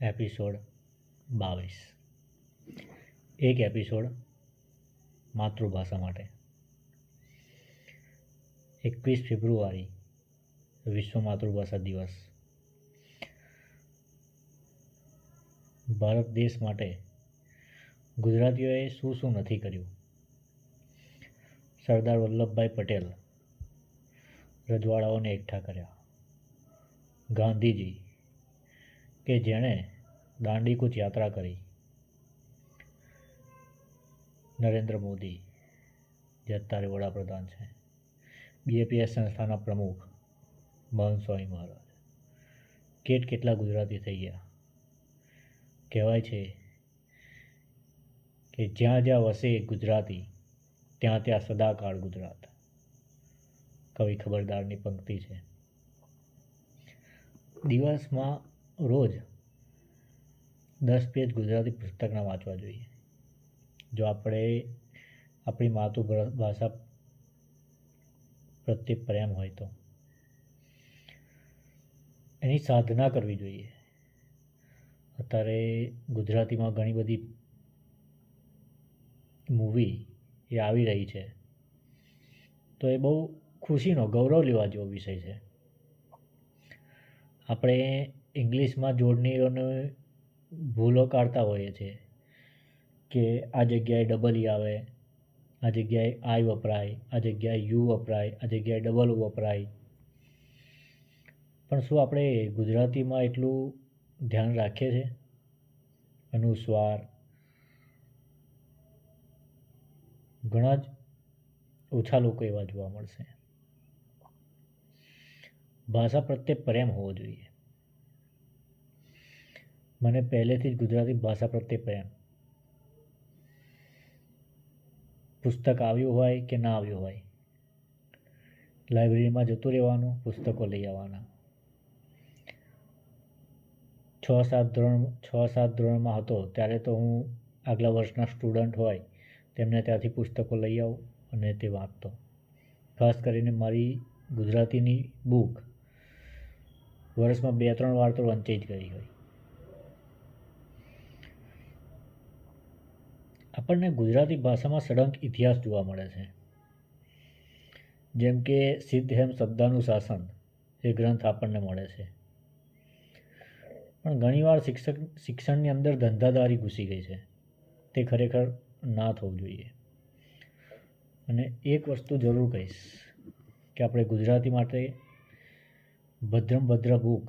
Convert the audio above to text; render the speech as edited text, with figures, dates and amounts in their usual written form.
Episode 22 એક episode માતૃભાષા માટે 21 ફેબ્રુઆરી વિશ્વ માતૃભાષા દિવસ ભારત દેશ માટે ગુજરાતીઓએ શું નથી કર્યું. સરદાર વલ્લભભાઈ પટેલ રજવાડાઓને એકઠા કર્યા. ગાંધીજી કે જેણે દાંડી કૂચ યાત્રા કરી. નરેન્દ્ર મોદી જે અત્યારે વડાપ્રધાન છે. BAPS સંસ્થાના પ્રમુખ મહંત સ્વામી મહારાજ. કેટલા ગુજરાતી થઈ ગયા. કહેવાય છે કે જ્યાં જ્યાં વસે ગુજરાતી ત્યાં ત્યાં સદાકાળ ગુજરાત. કવિ ખબરદારની પંક્તિ છે. દિવસમાં રોજ 10 પેજ ગુજરાતી પુસ્તકના વાંચવા જોઈએ. જો આપણે આપણી માતૃભાષા પ્રત્યે પ્રેમ હોય તો એની સાધના કરવી જોઈએ. અત્યારે ગુજરાતીમાં ઘણી બધી મૂવી એ આવી રહી છે, તો એ બહુ ખુશીનો ગૌરવ લેવા જેવો વિષય છે. આપણે ઇંગ્લિશમાં જોડણીઓને ભૂલો કાઢતા હોઈએ છીએ કે આ જગ્યાએ ડબલ ઈ આવે, આ જગ્યાએ આઈ વપરાય, આ જગ્યાએ યુ વપરાય, આ જગ્યાએ ડબલ ઓ વપરાય. પણ શું આપણે ગુજરાતીમાં એટલું ધ્યાન રાખીએ છીએ? અનુસ્વાર ઘણા જ ઓછા લોકો એવા જોવા મળશે. ભાષા પ્રત્યે પ્રેમ હોવો જોઈએ. મને પહેલેથી જ ગુજરાતી ભાષા પ્રત્યે પ્રેમ. પુસ્તક આવ્યું હોય કે ના આવ્યું હોય, લાઇબ્રેરીમાં જતું રહેવાનું, પુસ્તકો લઈ આવવાના. 6-7 ધોરણમાં હતો ત્યારે તો હું આગલા વર્ષના સ્ટુડન્ટ હોય તેમને ત્યાંથી પુસ્તકો લઈ આવું અને તે વાંચતો. ખાસ કરીને મારી ગુજરાતીની બુક વર્ષમાં 2-3 વાર તો વંચાઈ જ ગઈ હોય. આપણને ગુજરાતી ભાષામાં સળંગ ઇતિહાસ જોવા મળે છે. જેમ કે સિદ્ધહેમ શબ્દાનુશાસન એ ગ્રંથ આપણને મળે છે. પણ ઘણીવાર શિક્ષણની અંદર ધંધાદારી ઘૂસી ગઈ છે. તે ખરેખર ના થવું જોઈએ. અને એક વસ્તુ જરૂર કહીશ કે આપણે ગુજરાતી માટે ભદ્રમ ભદ્ર બુક